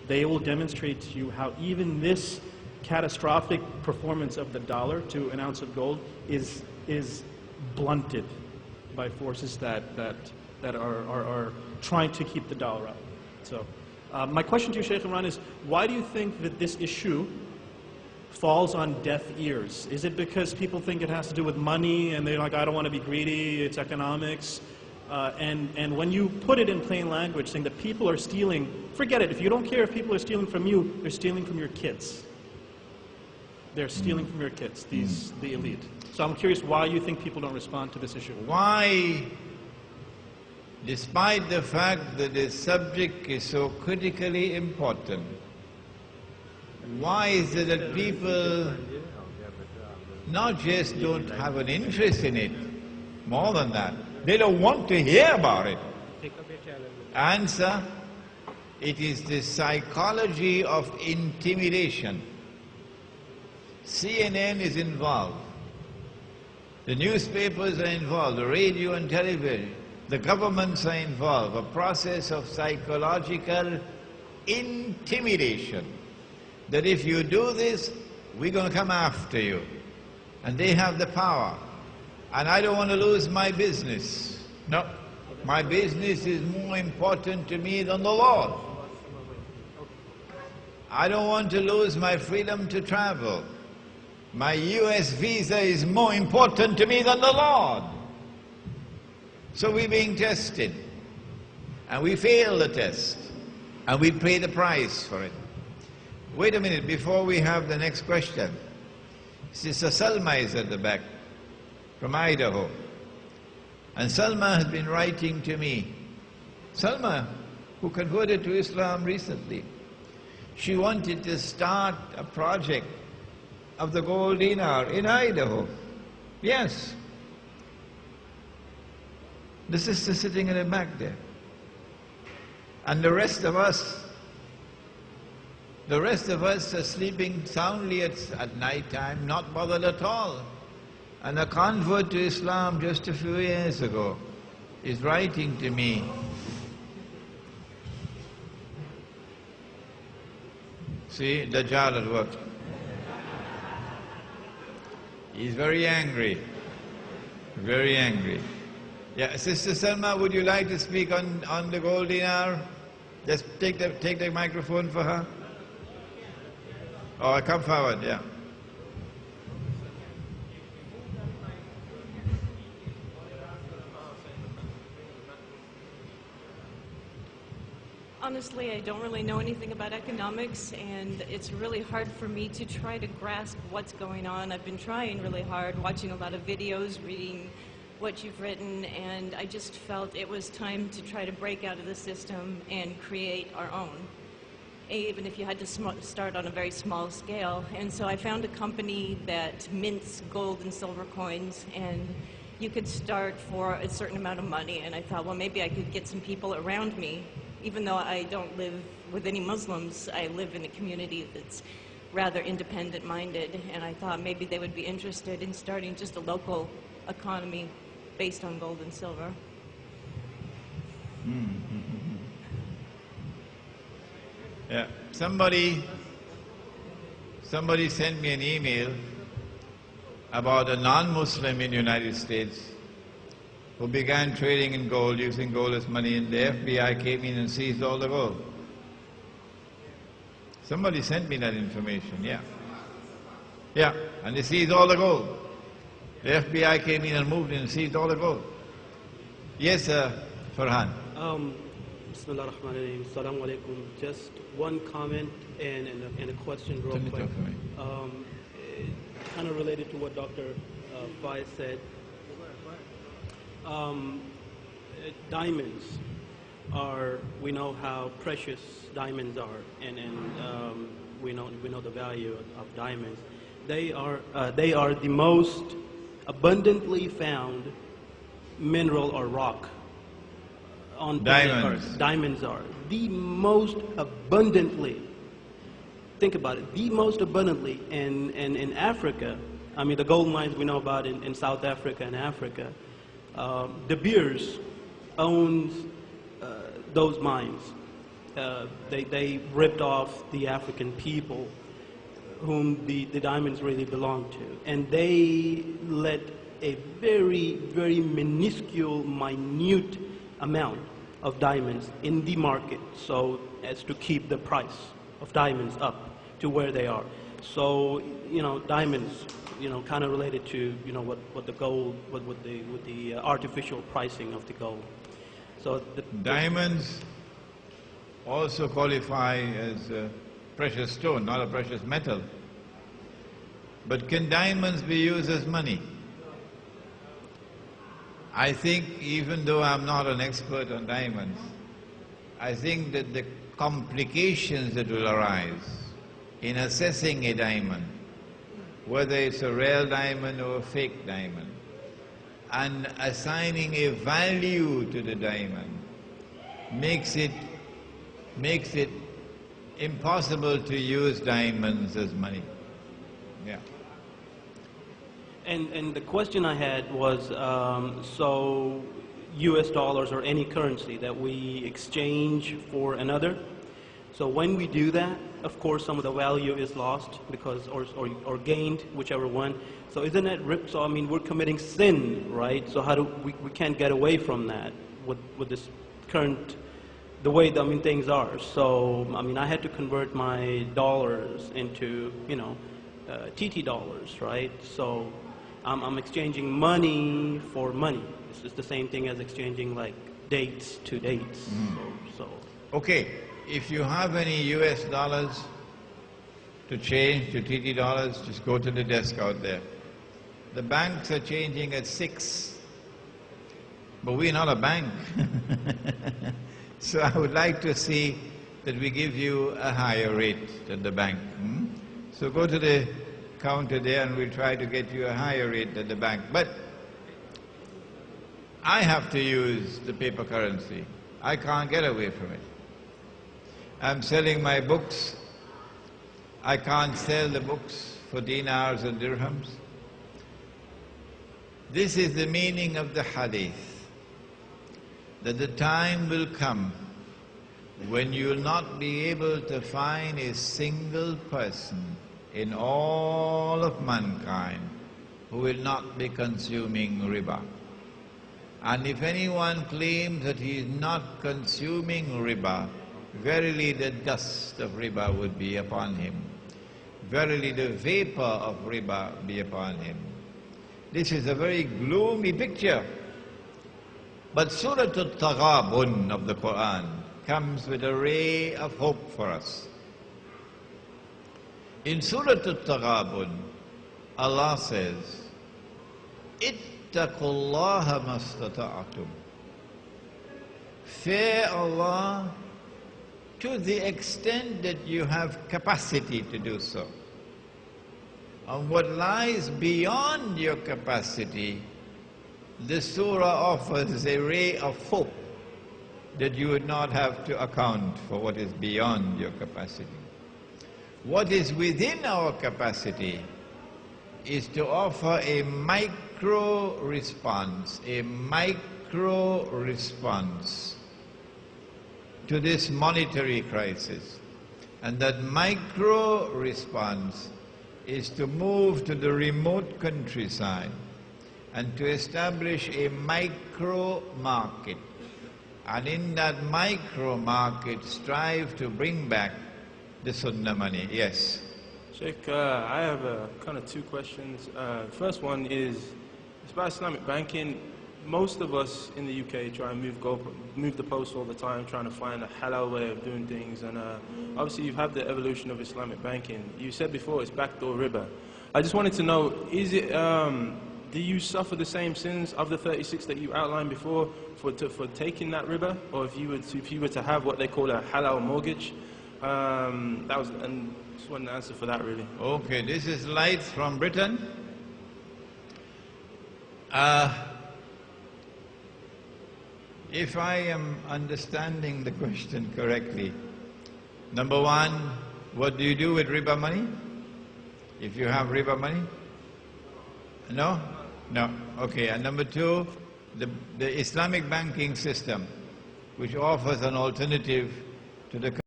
they will demonstrate to you how even this catastrophic performance of the dollar to an ounce of gold is blunted by forces that are trying to keep the dollar up. So my question to you, Sheikh Imran, is why do you think that this issue falls on deaf ears? Is it because people think it has to do with money and they're like, I don't want to be greedy, it's economics? And when you put it in plain language, saying that people are stealing, forget it. If you don't care if people are stealing from you, they're stealing from your kids. They're stealing from your kids, the elite. So I'm curious why you think people don't respond to this issue. Why, despite the fact that this subject is so critically important, why is it that people not just don't have an interest in it, more than that, they don't want to hear about it? Answer, it is the psychology of intimidation. CNN is involved, the newspapers are involved, the radio and television, the governments are involved, a process of psychological intimidation. That if you do this, we're going to come after you. And they have the power. And I don't want to lose my business. No, my business is more important to me than the Lord. I don't want to lose my freedom to travel. My US visa is more important to me than the Lord. So we're being tested. And we fail the test. And we pay the price for it. Wait a minute, before we have the next question. Sister Salma is at the back, from Idaho. And Salma has been writing to me. Salma, who converted to Islam recently, she wanted to start a project of the gold dinar in Idaho. Yes. The sister sitting in the back there. And the rest of us are sleeping soundly at night time, not bothered at all. And a convert to Islam just a few years ago is writing to me. See, Dajjal at work. He's very angry, very angry. Yeah, Sister Salma, would you like to speak on the gold dinar? Just take the microphone for her. Oh, come forward, yeah. Honestly, I don't really know anything about economics, and it's really hard for me to try to grasp what's going on. I've been trying really hard, watching a lot of videos, reading what you've written, and I just felt it was time to try to break out of the system and create our own, even if you had to start on a very small scale. And so I found a company that mints gold and silver coins, and you could start for a certain amount of money. And I thought, well, maybe I could get some people around me. Even though I don't live with any Muslims, I live in a community that's rather independent-minded, and I thought maybe they would be interested in starting just a local economy based on gold and silver. Yeah, somebody sent me an email about a non-Muslim in the United States who began trading in gold, using gold as money, and the FBI came in and seized all the gold. Somebody sent me that information, yeah. Yeah, and they seized all the gold. The FBI came in and moved in and seized all the gold. Yes, Farhan. Bismillah ar-Rahman ar-Rahim. Assalamu alaikum. Just one comment and a question real quick. Kind of related to what Dr. Faiz said. Diamonds are, we know how precious diamonds are, and we know the value of diamonds. They are the most abundantly found mineral or rock on planet Earth. Diamonds are the most abundantly. Think about it, the most abundantly in Africa. I mean, the gold mines we know about in South Africa and Africa. De Beers owns those mines, they ripped off the African people whom the diamonds really belong to. And they let a very, very minuscule, minute amount of diamonds in the market so as to keep the price of diamonds up to where they are. So, diamonds, kind of related to, what the gold, with the artificial pricing of the gold. So diamonds also qualify as a precious stone, not a precious metal. But can diamonds be used as money? I think, even though I'm not an expert on diamonds, I think that the complications that will arise in assessing a diamond, whether it's a real diamond or a fake diamond, and assigning a value to the diamond, makes it impossible to use diamonds as money. Yeah. And the question I had was, so US dollars or any currency that we exchange for another, so when we do that, of course some of the value is lost because, or gained, whichever one. So isn't that ripped? So I mean, we're committing sin, right? So how do we can't get away from that with this current, the way that, things are. So I had to convert my dollars into, TT dollars, right? So I'm exchanging money for money. It's just the same thing as exchanging like dates to dates. So. Okay, if you have any US dollars to change to TT dollars, just go to the desk out there. The banks are changing at 6, but we're not a bank. So I would like to see that we give you a higher rate than the bank. So go to the counter there and we'll try to get you a higher rate than the bank. But I have to use the paper currency. I can't get away from it. I'm selling my books. I can't sell the books for dinars and dirhams. This is the meaning of the hadith, that the time will come when you will not be able to find a single person in all of mankind who will not be consuming riba. And if anyone claims that he is not consuming riba, verily the dust of riba would be upon him. Verily the vapor of riba be upon him. This is a very gloomy picture. But Surah Al-Taghabun of the Quran comes with a ray of hope for us. In Surah Al-Taghabun, Allah says, Ittaqullaha mastata'atum. Fear Allah to the extent that you have capacity to do so. And what lies beyond your capacity, the surah offers a ray of hope that you would not have to account for what is beyond your capacity. What is within our capacity is to offer a micro response to this monetary crisis. And that micro response is to move to the remote countryside and to establish a micro market. And in that micro market, strive to bring back the Sunnah money. Yes? Sheikh, I have kind of two questions. First one is, it's about Islamic banking. Most of us in the UK try and move the post all the time, trying to find a halal way of doing things. And obviously you've had the evolution of Islamic banking. You said before it's backdoor riba. I just wanted to know, is it, do you suffer the same sins of the 36 that you outlined before for taking that riba? Or if you were to have what they call a halal mortgage? And just wanted an answer for that, really. Okay, this is Light from Britain. If I am understanding the question correctly, number one, what do you do with riba money? If you have riba money? No? No. Okay. And number two, the Islamic banking system, which offers an alternative to the